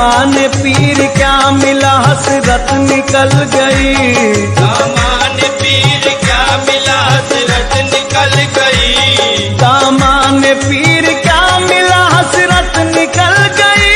दामान पीर क्या मिला हसरत निकल गई। दामान पीर क्या मिला हसरत निकल गई। दामान पीर क्या मिला हसरत निकल गई।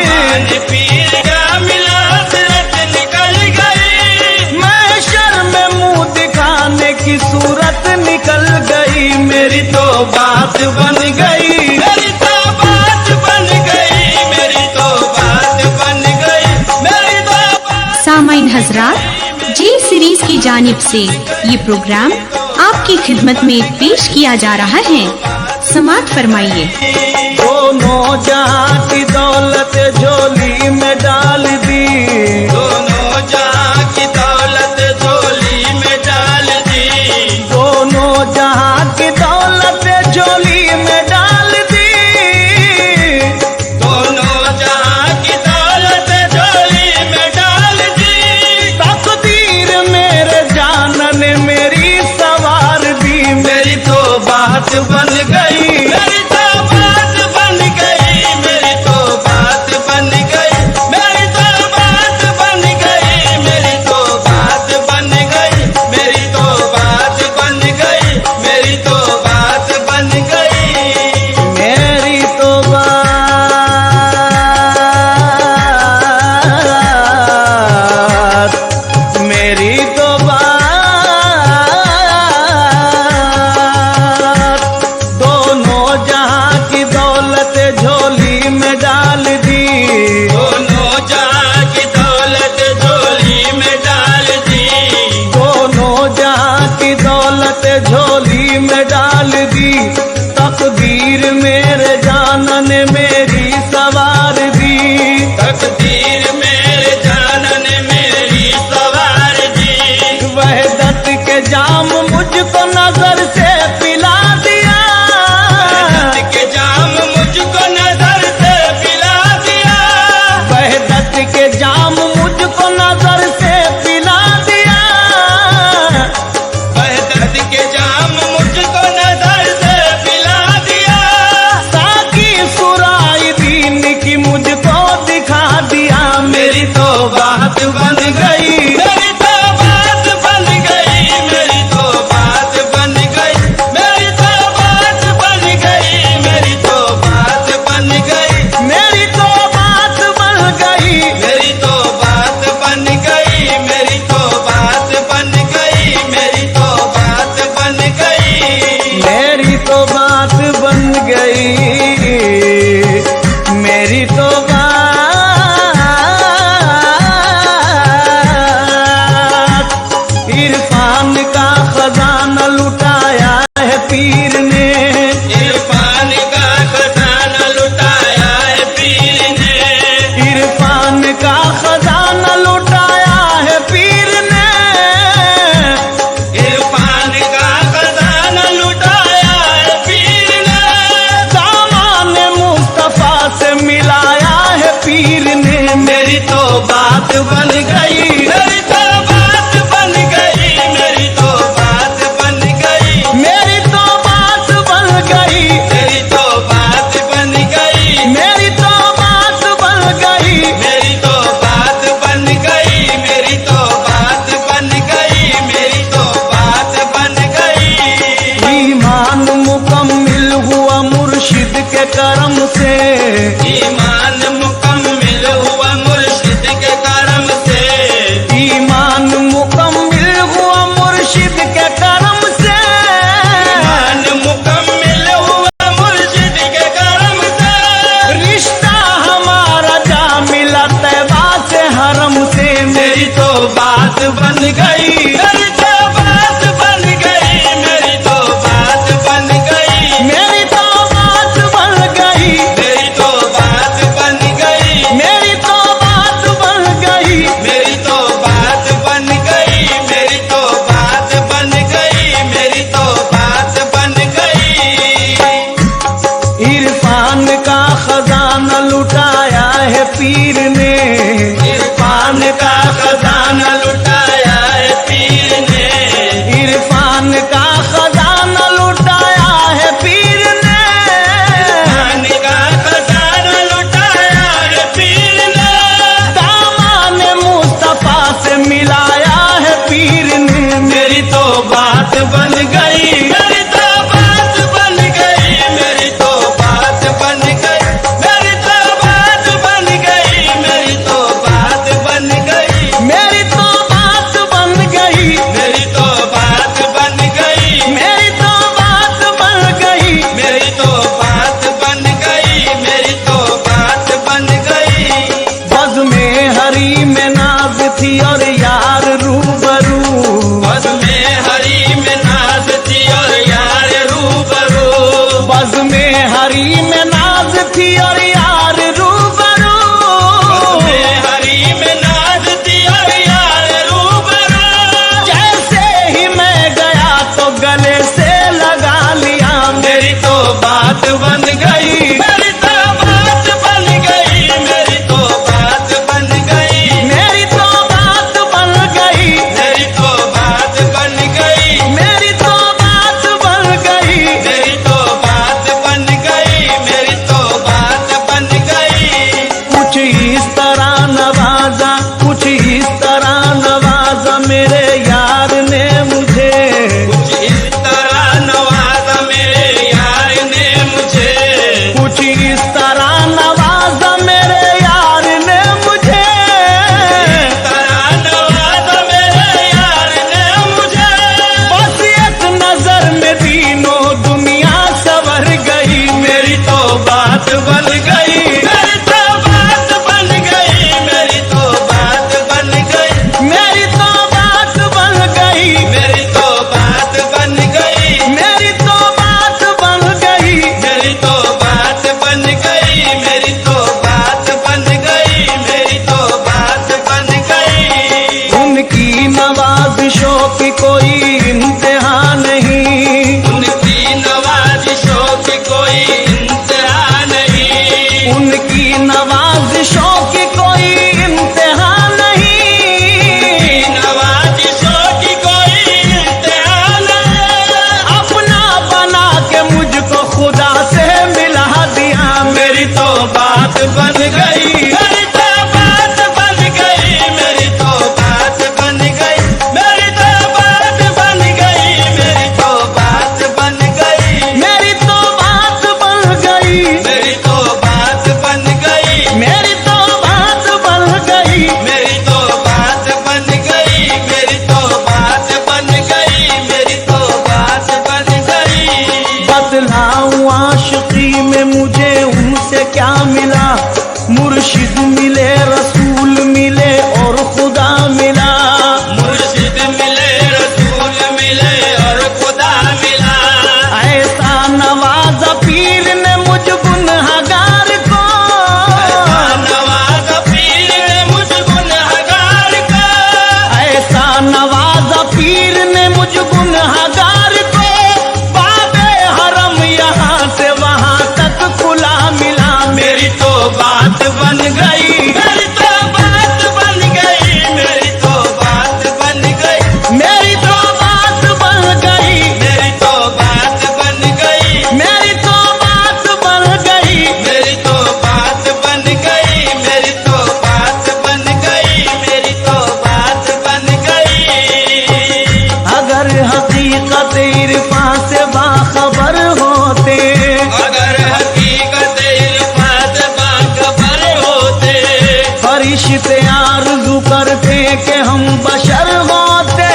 दामान पीर क्या मिला हसरत निकल गई। महशर में मुंह दिखाने की सूरत निकल गई। मेरी तो बात बन गई। मेरी तो बात बन गई। मेरी तो बात बन गई। मेरी तो बात। सामाइन हजरात, जी सीरीज की जानिब से ये प्रोग्राम आपकी खिदमत में पेश किया जा रहा है। समाअत फरमाइए। दोनों जहां की दौलत झोली में डाल दी। दोनों जहां की दौलत झोली में डाल दी। दोनों जहां की दौलत झोली में डाल दी। दोनों जहां की दौलत झोली में डाल दी। तकदीर मेरे जानन मेरी सवार दी। मेरी तो बात बन गई। मेरी तो बात बन गई। मेरी तो बात बन गई। मेरी तो बात बन गई। मेरी तो बात बन गई। मेरी तो बात बन गई। मेरी तो बात बन गई। मेरी तो बात, मेरी तो बात, दोनों जहां की दौलत झोली में डाल दी। दोनों जहां की दौलत झोली में डाल दी। दोनों जहां की दौलत झोली में डाल दी। तकदीर मेरे जानन मेरी सवार दी। तकदीर मेरे जानन मेरी सवार दी। वहदत के जाम मुझको नजर से पिला दिया। वहदत के जाम मुझको नजर से पिला दिया। वहदत के जाम मुझको नजर से पिला दिया। वहदत के जाम मुझको नजर से पिला दिया। साकी सुराई दीन की मुझको दिखा दिया। मेरी तो बात बन गई। मेरी तो बात बन गई। मेरी तो बात बन गई। मेरी तो बात बन गई। मेरी तो बात बन गई। मेरी तो बात बन गई। मेरी तो बात बन गई। मेरी तो बात बन गई। मेरी तो बात बन गई। मेरी तो बात बन गई। मेरी तो बात। इरफान का खजाना लुटाया है पीर ने। इरफान का खजाना लुटाया है पीर ने। इरफान का खजाना लुटाया है पीर ने। इरफान का खजाना लुटाया है पीर ने। दामान मुस्तफा से मिलाया है पीर ने। मेरी तो बात बन गई। मेरी तो बात बन गई। मेरी तो बात बन गई। मेरी तो बात बन गई। मेरी तो बात बन गई। मेरी तो बात बन गई। मेरी तो बात बन गई। मेरी तो बात बन गई। मेरी तो बात बन गई। ईमान मुकम्मिल हुआ मुर्शिद के करम से। ईमान मुकम्मिल हुआ मुर्शिद के करम से। ईमान मुकम्मिल हुआ मुर्शिद के करम से। ईमान मुकम्मिल हुआ मुर्शिद के करम से। रिश्ता हमारा जा मिला तैबा से हरम से। मेरी तो बात बन गई। मेरी तो बात बन गई। मेरी तो बात बन गई। मेरी तो बात बन गई। मेरी तो बात बन गई। मेरी तो बात बन गई। मेरी तो बात बन गई। मेरी तो बात बन गई। मेरी तो बात बन गई। इरफान का खजाना लुटाया है पीर ने। इरफान का खजाना लुटाया है पीर ने। इरफान का खजाना लुटाया है पीर ने। इरफान का खजाना लुटाया है पीर थी और यार रूबरू, में हरी में नाज थी और यार रूबरू। जैसे ही मैं गया तो गले से लगा लिया, मेरी तो बात बन गई, मेरी तो बात बन गई, मेरी तो बात बन गई, मेरी तो बात बन गई, मेरी तो बात बन गई, मेरी तो बात बन गई। मेरी तो बात बन गई, मेरी तो बात बन गई। कुछ इस तरह नवाजा, कुछ इस तरह नवाजा मेरे यार ने मुझे, कुछ इस तरह नवाजा मेरे यार ने मुझे, कुछ इस तरह नवाजा मेरे यार ने मुझे। इस तरह नवाजा मेरे यार ने मुझे। बस एक नजर में तीनों दुनिया सवर गई, मेरी तो बात बन गई, मेरी तो बात बन गई, मेरी तो बात बन गई, मेरी तो बात बन गई, मेरी तो बात बन गई, मेरी तो बात बन गई। मेरी तो बात बन गई, मेरी तो बात बन गई, मेरी तो बात बन गई। उनकी नवाजिशों की कोई इंतहा नहीं, उनकी नवाजिशों की कोई इंतहा नहीं, उनकी नवाजिशों की कोई इंतहा नहीं। नवाजिशों की कोई इंतहा नहीं। अपना बना के मुझको खुदा से मिला दिया, मेरी तो बात बन गई, मेरी तो बात बन गई, मेरी तो बात बन गई, मेरी तो बात बन गई, मेरी तो बात बन गई, मेरी तो बात बन गई, मेरी तो बात बन गई, मेरी तो बात बन गई। मेरी तो बात बन गई, मेरी तो बात बन गई, मेरी तो बात बन गई। बतलाऊं आशिकी में मुझे उनसे क्या मिला, मुर्शिद मिले, रसूल मिले और खुदा मिला। मुर्शिद मिले, रसूल मिले और खुदा मिला। ऐसा नवाजा पीर ने मुझ गुनहगार को, नवाज पीर ने मुझ गुनहगार का, ऐसा नवाजा पीर ने मुझ गुनहगार को। बाबे हरम यहाँ से वहाँ तक खुला मिला, मेरी तो बात बन गई, मेरी तो बात बन गई, मेरी तो बात बन गई, मेरी तो बात बन गई, मेरी तो बात बन गई, मेरी तो बात बन गई। मेरी तो बात बन गई, मेरी तो बात बन गई, मेरी तो बात बन गई। अगर हकीकत इरफा से बाखबर होते, अगर हकीकत इल्फात बाखबर होते, फरिश्ते आरज़ू करते कि हम बशर होते।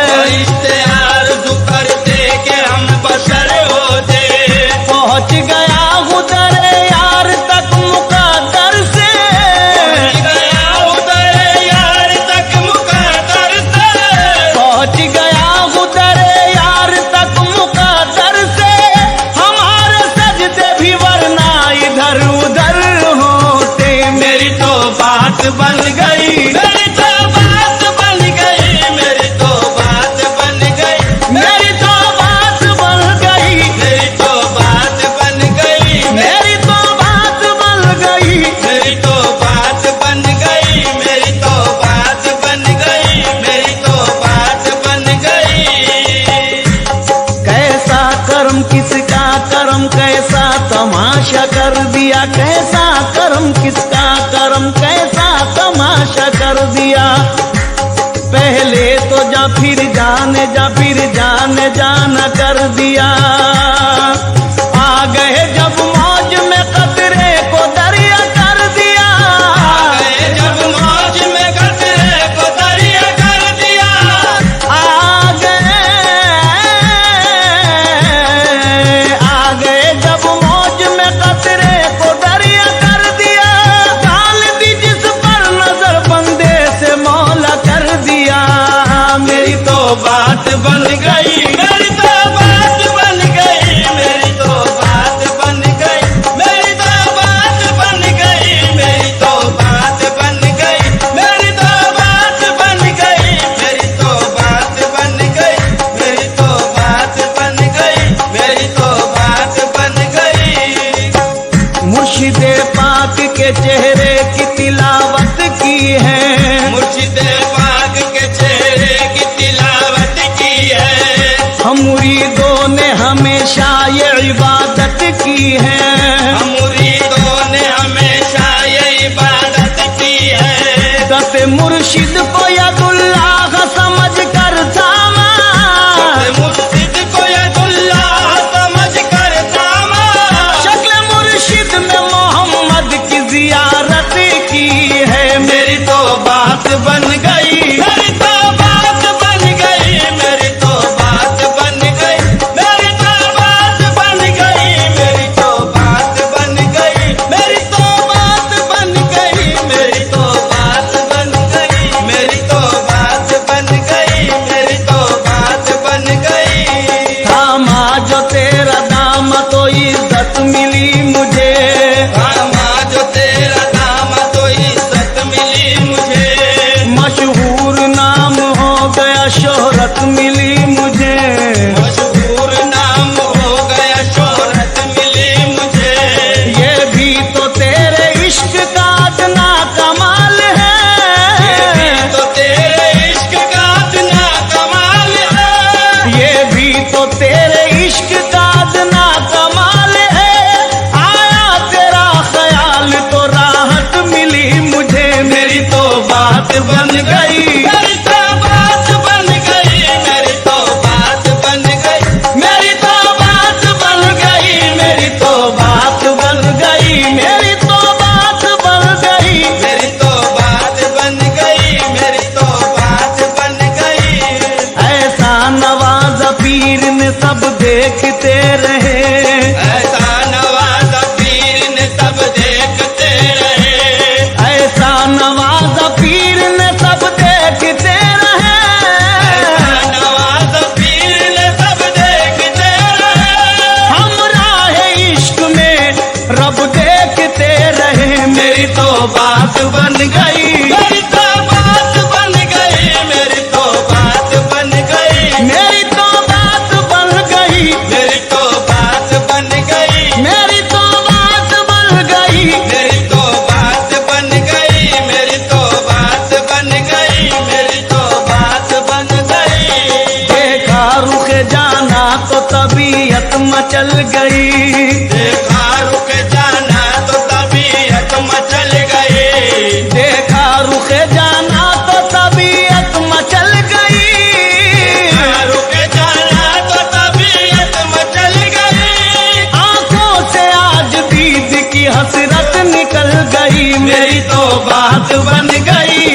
फरिश्ते आरज़ू करते कि हम बशर होते। पहुँच गया उधर यार तक मुक़द्दर से, गया उधर यार तक मुक़द्दर से, पहुँच गया उधर यार तक मुक़द्दर से। हमारे सजदे भी वरना इधर उधर होते। मेरी तो बात बन गई, मेरी तो बात बन गई, मेरी तो बात बन गई, मेरी तो बात बन गई, मेरी तो बात बन गई, मेरी तो बात बन गई। मेरी तो बात बन गई, मेरी तो बात बन गई, मेरी तो बात बन गई। कैसा करम किसका करम, कैसा तमाशा कर दिया, कैसा करम किसका करम, कैसा तमाशा कर दिया। पहले तो जा फिर जाने जा, फिर जाने जाना कर दिया। आ गए जब मौज में कतरे को दरिया कर दिया। गए जब मौज में कतरे को दरिया कर दिया। आ गए जब मौज में कतरे को दरिया कर दिया। डाल दी जिस पर नजर बंदे से मौला कर दिया। मेरी तो बात बन गई, मेरी तो बात बन गई, मुर्शिदे पाक के चेहरे की तिलावत की है, मुर्शिदे पाक के चेहरे की तिलावत की है। हम मुरीदों ने हमेशा ये इबादत की है, हम मुरीदों ने हमेशा ये इबादत की है। दस्ते मुर्शिद को यदुल्लाह समझ कर थामा, मुर्शिद को यदुल्लाह समझ कर थामा। शक्ल मुर्शिद में मोहम्मद की जियारत की है। मेरी तो बात बन गई, मेरी तो बात बन गई, मेरी तो बात बन गई, मेरी तो बात बन गई, मेरी तो बात बन गई, मेरी तो बात बन गई, मेरी तो बात बन गई, मेरी तो बात बन गई, मेरी तो बात बन गई। थामा जो तेरा दाम तो इज्जत मिली मुझे, थामा जो तेरा दाम तो इज्जत मिली मुझे। मशहूर नाम हो गया शोहरत मिली मुझे, मशहूर नाम हो गया शोहरत मिली मुझे। ये भी तो तेरे इश्क का अदना कमाल ये भी है, तो तेरे इश्क का अदना कमाल है। ये भी तो तेरे इश्क का अदना कमाल है। आया तेरा ख्याल तो राहत मिली मुझे, मेरी तो बात बन गई, मेरी तो बात बन गई, मेरी तो बात बन गई, मेरी तो बात बन गई, मेरी तो बात बन गई, मेरी तो बात बन गई। मेरी तो बात बन गई, मेरी तो बात बन गई। ऐसा नवाज पीर ने सब देखते रहे, ऐसा नवाज पीर ने सब देखते रहे। ऐसा नवाज पीर ने सब देखते रहे। ऐसा नवाज पीर ने सब देखते रहे। हम राहे इश्क में रब देखते रहे, मेरी तो बात बन गई, मेरी तो बात बन गई, मेरी तो बात बन गई, मेरी तो बात बन गई, मेरी तो बात बन गई, मेरी तो बात बन गई। मेरी तो बात बन गई, मेरी तो बात बन गई, मेरी तो बात बन गई। देखा रुके जाना तो तबीयत मचल गई, देखा रुक जाना तो तबीयत मचल गई। देखा रुके जाना तो तबीयत मचल गई। देखा रुक जाना तो तबीयत मचल गई। आंखों से आज दीद की हसरत निकल गई, मेरी तो बात बन गई,